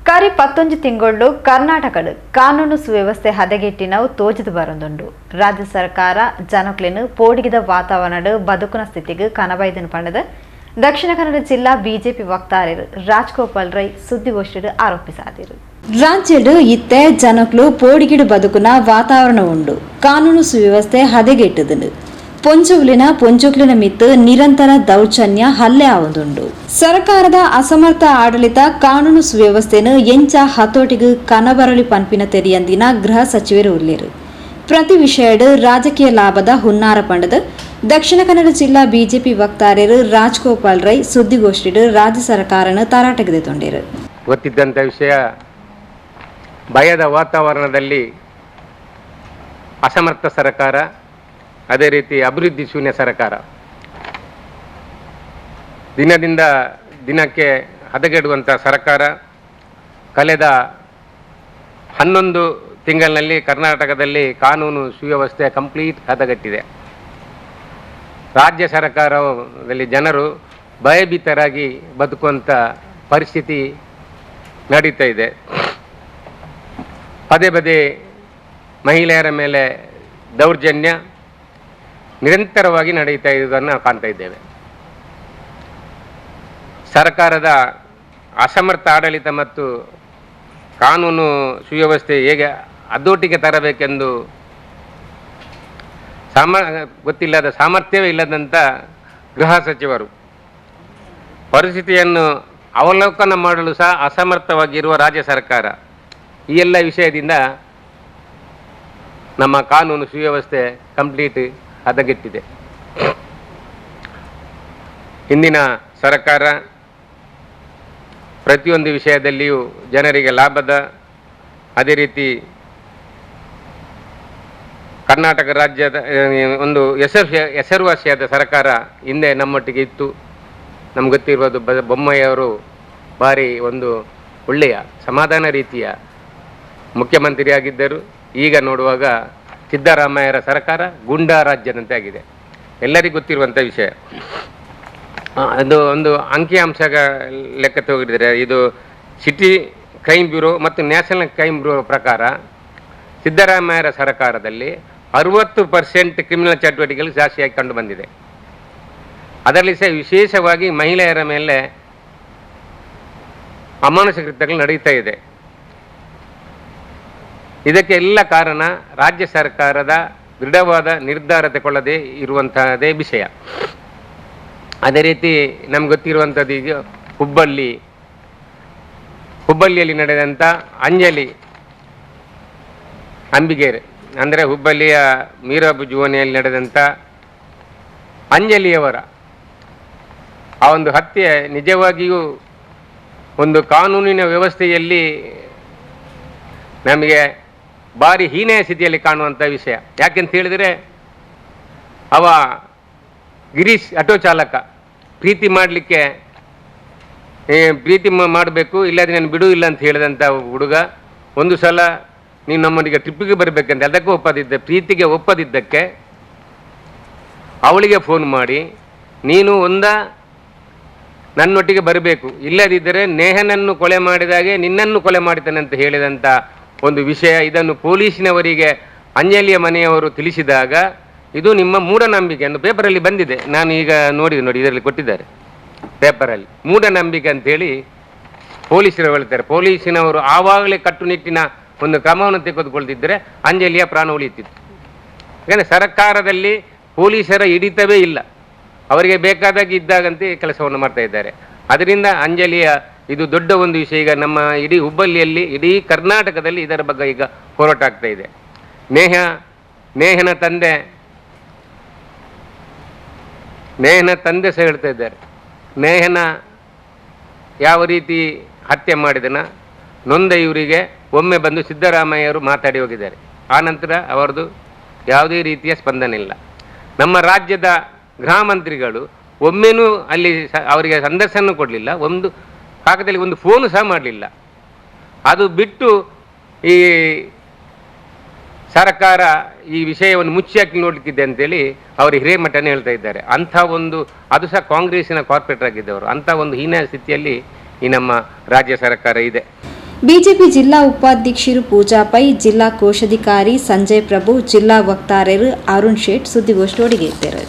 ಕರಿ 11 ತಿಂಗಳು ಕರ್ನಾಟಕದ ಕಾನೂನು ಸುವ್ಯವಸ್ಥೆ ಹದಗೆಟ್ಟಿನವು ತೋಜದು ಬರೊಂದುಂಡು. ರಾಜ್ಯ ಸರ್ಕಾರ ಜನಕ್ಲೆನು ಪೋಡಿಗಿದ ವಾತಾವರಣ ಬದುಕುನ ಸ್ಥಿತಿಗೆ ಕನಬೈದನು ಪಂಡದ ದಕ್ಷಿಣ ಕನ್ನಡ ಜಿಲ್ಲಾ ಬಿಜೆಪಿ ವಕ್ತಾರರು ರಾಜ್ಗೋಪಾಲ್ ರೈ ಸುದ್ದಿಗೋಷ್ಠಿಯಲ್ಲಿ ಆರೋಪಿಸಿದರು. ರಾಜ್ಯದ ಇತ್ತೆ ಜನಕ್ಲು ಪೋಡಿಗಿಡು ಬದುಕುನ ವಾತಾವರಣ ಉಂಡು. ಕಾನೂನು ಸುವ್ಯವಸ್ಥೆ ಹದಗೆಟ್ಟದನು. ಪೊಂಚುಕ್ಲಿನ ಮಿತ್ತು ನಿರಂತರ ದೌರ್ಜನ್ಯ ಹಲ್ಲೆ ಆವೊಂದುಂಡು. ಸರ್ಕಾರದ ಅಸಮರ್ಥ ಆಡಳಿತ ಕಾನೂನು ಸುವ್ಯವಸ್ಥೆಯನ್ನು ಎಂಚ ಹತೋಟಿಗೆ ಕನಬರಳಿ ಪನ್ಪಿನ ತೆರೆಯಂದಿನ ಗೃಹ ಸಚಿವರು ಉಳ್ಳೇರು. ಪ್ರತಿ ವಿಷಯದ ರಾಜಕೀಯ ಲಾಭದ ಹುನ್ನಾರ ಪಂಡದ ದಕ್ಷಿಣ ಕನ್ನಡ ಜಿಲ್ಲಾ ಬಿಜೆಪಿ ವಕ್ತಾರರು ರಾಜ್ಗೋಪಾಲ್ ರೈ ಸುದ್ದಿಗೋಷ್ಠಿಯಲ್ಲಿ ರಾಜ್ಯ ಸರ್ಕಾರನ ತರಾಟೆಗೆದುಕೊಂಡರು. ಗೊತ್ತಿದ್ದಂಥ ವಿಷಯ, ಭಯದ ವಾತಾವರಣದಲ್ಲಿ ಅಸಮರ್ಥ ಸರ್ಕಾರ, ಅದೇ ರೀತಿ ಅಭಿವೃದ್ಧಿ ಶೂನ್ಯ ಸರ್ಕಾರ ದಿನದಿಂದ ದಿನಕ್ಕೆ ಹದಗೆಡುವಂಥ ಸರ್ಕಾರ ಕಳೆದ 11 ತಿಂಗಳಿನಲ್ಲಿ ಕರ್ನಾಟಕದಲ್ಲಿ ಕಾನೂನು ಸುವ್ಯವಸ್ಥೆ ಕಂಪ್ಲೀಟ್ ಹದಗೆಟ್ಟಿದೆ. ರಾಜ್ಯ ಸರ್ಕಾರದಲ್ಲಿ ಜನರು ಭಯಭೀತರಾಗಿ ಬದುಕುವಂಥ ಪರಿಸ್ಥಿತಿ ನಡೀತಾ ಇದೆ. ಪದೇ ಪದೇ ಮಹಿಳೆಯರ ಮೇಲೆ ದೌರ್ಜನ್ಯ ನಿರಂತರವಾಗಿ ನಡೀತಾ ಇರುವುದನ್ನು ನಾವು ಕಾಣ್ತಾ ಇದ್ದೇವೆ. ಸರ್ಕಾರದ ಅಸಮರ್ಥ ಆಡಳಿತ ಮತ್ತು ಕಾನೂನು ಸುವ್ಯವಸ್ಥೆ ಹೇಗೆ ಹತೋಟಿಗೆ ತರಬೇಕೆಂದು ಗೊತ್ತಿಲ್ಲದ ಸಾಮರ್ಥ್ಯವೇ ಇಲ್ಲದಂಥ ಗೃಹ ಸಚಿವರು ಪರಿಸ್ಥಿತಿಯನ್ನು ಅವಲೋಕನ ಮಾಡಲು ಸಹ ಅಸಮರ್ಥವಾಗಿರುವ ರಾಜ್ಯ ಸರ್ಕಾರ, ಈ ಎಲ್ಲ ವಿಷಯದಿಂದ ನಮ್ಮ ಕಾನೂನು ಸುವ್ಯವಸ್ಥೆ ಕಂಪ್ಲೀಟ್ ಹದಗೆಟ್ಟಿದೆ. ಇಂದಿನ ಸರ್ಕಾರ ಪ್ರತಿಯೊಂದು ವಿಷಯದಲ್ಲಿಯೂ ಜನರಿಗೆ ಲಾಭದ, ಅದೇ ರೀತಿ ಕರ್ನಾಟಕ ರಾಜ್ಯದ ಒಂದು ಹೆಸರುವಾಸಿಯಾದ ಸರ್ಕಾರ ಹಿಂದೆ ನಮ್ಮೊಟ್ಟಿಗೆ ಇತ್ತು. ನಮ್ಗೆ ಗೊತ್ತಿರ್ಬೋದು, ಬೊಮ್ಮಾಯಿಯವರು ಭಾರಿ ಒಂದು ಒಳ್ಳೆಯ ಸಮಾಧಾನ ರೀತಿಯ ಮುಖ್ಯಮಂತ್ರಿಯಾಗಿದ್ದರು. ಈಗ ನೋಡುವಾಗ ಸಿದ್ದರಾಮಯ್ಯರ ಸರ್ಕಾರ ಗುಂಡಾ ರಾಜ್ಯದಂತೆ ಆಗಿದೆ, ಎಲ್ಲರಿಗೂ ಗೊತ್ತಿರುವಂಥ ವಿಷಯ. ಅದು ಒಂದು ಅಂಕಿಅಂಶ ಲೆಕ್ಕ ತೆಗೆದಿದ್ದಾರೆ. ಇದು ಸಿಟಿ ಕ್ರೈಮ್ ಬ್ಯೂರೋ ಮತ್ತು ನ್ಯಾಷನಲ್ ಕ್ರೈಮ್ ಬ್ಯೂರೋ ಪ್ರಕಾರ ಸಿದ್ದರಾಮಯ್ಯರ ಸರ್ಕಾರದಲ್ಲಿ 60% ಕ್ರಿಮಿನಲ್ ಚಟುವಟಿಕೆಗಳು ಜಾಸ್ತಿಯಾಗಿ ಕಂಡು ಬಂದಿದೆ. ಅದರಲ್ಲಿ ಸಹ ವಿಶೇಷವಾಗಿ ಮಹಿಳೆಯರ ಮೇಲೆ ಅಮಾನುಷ ಕೃತ್ಯಗಳು ನಡೀತಾ ಇದೆ. ಇದಕ್ಕೆ ಎಲ್ಲ ಕಾರಣ ರಾಜ್ಯ ಸರ್ಕಾರದ ದೃಢವಾದ ನಿರ್ಧಾರ ತಗೊಳ್ಳದೆ ಇರುವಂತಹದೇ ವಿಷಯ. ಅದೇ ರೀತಿ ನಮ್ಗೆ ಗೊತ್ತಿರುವಂಥದ್ದು, ಈಗ ಹುಬ್ಬಳ್ಳಿಯಲ್ಲಿ ನಡೆದಂಥ ಅಂಜಲಿ ಅಂಬಿಗೇರ್, ಅಂದರೆ ಹುಬ್ಬಳ್ಳಿಯ ಮೀರಾಬುಜುವನಿಯಲ್ಲಿ ನಡೆದಂಥ ಅಂಜಲಿಯವರ ಆ ಒಂದು ಹತ್ಯೆ ನಿಜವಾಗಿಯೂ ಒಂದು ಕಾನೂನಿನ ವ್ಯವಸ್ಥೆಯಲ್ಲಿ ನಮಗೆ ಭಾರಿ ಹೀನೆಯ ಸ್ಥಿತಿಯಲ್ಲಿ ಕಾಣುವಂಥ ವಿಷಯ. ಯಾಕೆಂತ ಹೇಳಿದರೆ, ಅವ ಗಿರೀಶ್ ಆಟೋ ಚಾಲಕ ಪ್ರೀತಿ ಮಾಡಬೇಕು, ಇಲ್ಲದೆ ನಾನು ಬಿಡು ಇಲ್ಲ ಅಂತ ಹೇಳಿದಂಥ ಹುಡುಗ ಒಂದು ಸಲ ನೀನು ನಮ್ಮೊಂದಿಗೆ ಟ್ರಿಪ್ಪಿಗೆ ಬರಬೇಕಂತ ಅದಕ್ಕೆ ಒಪ್ಪದಿದ್ದೆ, ಪ್ರೀತಿಗೆ ಒಪ್ಪದಿದ್ದಕ್ಕೆ ಅವಳಿಗೆ ಫೋನ್ ಮಾಡಿ ನೀನು ನನ್ನೊಟ್ಟಿಗೆ ಬರಬೇಕು, ಇಲ್ಲದಿದ್ದರೆ ನೇಹನನ್ನು ಕೊಲೆ ಮಾಡಿದಾಗೆ ನಿನ್ನನ್ನು ಕೊಲೆ ಮಾಡಿದ್ದಾನೆ ಅಂತ ಹೇಳಿದಂಥ ಒಂದು ವಿಷಯ. ಇದನ್ನು ಪೊಲೀಸಿನವರಿಗೆ ಅಂಜಲಿಯ ಮನೆಯವರು ತಿಳಿಸಿದಾಗ ಇದು ನಿಮ್ಮ ಮೂಢನಂಬಿಕೆ ಎಂದು ಪೇಪರಲ್ಲಿ ಬಂದಿದೆ. ನಾನು ಈಗ ನೋಡಿ ಇದರಲ್ಲಿ ಕೊಟ್ಟಿದ್ದಾರೆ ಪೇಪರಲ್ಲಿ. ಮೂಢನಂಬಿಕೆ ಅಂತೇಳಿ ಪೊಲೀಸರು ಹೇಳ್ತಾರೆ. ಪೊಲೀಸಿನವರು ಆವಾಗಲೇ ಕಟ್ಟುನಿಟ್ಟಿನ ಒಂದು ಕ್ರಮವನ್ನು ತೆಗೆದುಕೊಳ್ತಿದ್ದರೆ ಅಂಜಲಿಯ ಪ್ರಾಣ ಉಳಿಯುತ್ತಿತ್ತು. ಯಾಕಂದರೆ ಸರ್ಕಾರದಲ್ಲಿ ಪೊಲೀಸರ ಹಿಡಿತವೇ ಇಲ್ಲ, ಅವರಿಗೆ ಬೇಕಾದಾಗ ಇದ್ದಾಗಂತೆ ಕೆಲಸವನ್ನು ಮಾಡ್ತಾ ಇದ್ದಾರೆ. ಅದರಿಂದ ಅಂಜಲಿಯ ಇದು ದೊಡ್ಡ ಒಂದು ವಿಷಯ. ಈಗ ನಮ್ಮ ಇಡೀ ಹುಬ್ಬಳ್ಳಿಯಲ್ಲಿ, ಇಡೀ ಕರ್ನಾಟಕದಲ್ಲಿ ಇದರ ಬಗ್ಗೆ ಈಗ ಹೋರಾಟ ಆಗ್ತಾ ಇದೆ. ನೇಹನ ತಂದೆ ಸಹ ಹೇಳ್ತಾ ಇದ್ದಾರೆ, ನೇಹನ ಯಾವ ರೀತಿ ಹತ್ಯೆ ಮಾಡಿದನ ನೊಂದ ಇವರಿಗೆ ಒಮ್ಮೆ ಬಂದು ಸಿದ್ದರಾಮಯ್ಯವರು ಮಾತಾಡಿ ಹೋಗಿದ್ದಾರೆ. ಆನಂತರ ಅವರದು ಯಾವುದೇ ರೀತಿಯ ಸ್ಪಂದನೆ ಇಲ್ಲ. ನಮ್ಮ ರಾಜ್ಯದ ಗೃಹ ಮಂತ್ರಿಗಳು ಒಮ್ಮೆನೂ ಅಲ್ಲಿ ಅವರಿಗೆ ಸಂದರ್ಶನ ಕೊಡಲಿಲ್ಲ, ಒಂದು ಕಾಗದಲ್ಲಿ ಒಂದು ಫೋನು ಸಹ ಮಾಡಲಿಲ್ಲ. ಅದು ಬಿಟ್ಟು ಈ ಸರ್ಕಾರ ಈ ವಿಷಯವನ್ನು ಮುಚ್ಚಿ ಹಾಕಿ ನೋಡಲಿಕ್ಕಿದೆ ಅಂತೇಳಿ ಅವರು ಹಿರೇಮಠನೇ ಹೇಳ್ತಾ ಇದ್ದಾರೆ. ಅಂಥ ಒಂದು, ಅದು ಸಹ ಕಾಂಗ್ರೆಸ್ಸಿನ ಕಾರ್ಪೊರೇಟರ್ ಆಗಿದ್ದವರು, ಅಂಥ ಒಂದು ಹೀನ ಸ್ಥಿತಿಯಲ್ಲಿ ಈ ನಮ್ಮ ರಾಜ್ಯ ಸರ್ಕಾರ ಇದೆ. ಬಿಜೆಪಿ ಜಿಲ್ಲಾ ಉಪಾಧ್ಯಕ್ಷರು ಪೂಜಾ ಪೈ, ಜಿಲ್ಲಾ ಕೋಶಾಧಿಕಾರಿ ಸಂಜಯ್ ಪ್ರಭು, ಜಿಲ್ಲಾ ವಕ್ತಾರರು ಅರುಣ್ ಶೇಟ್ ಸುದ್ದಿಗೋಷ್ಠಿ ಒಳಗೆ ಇದ್ದರು.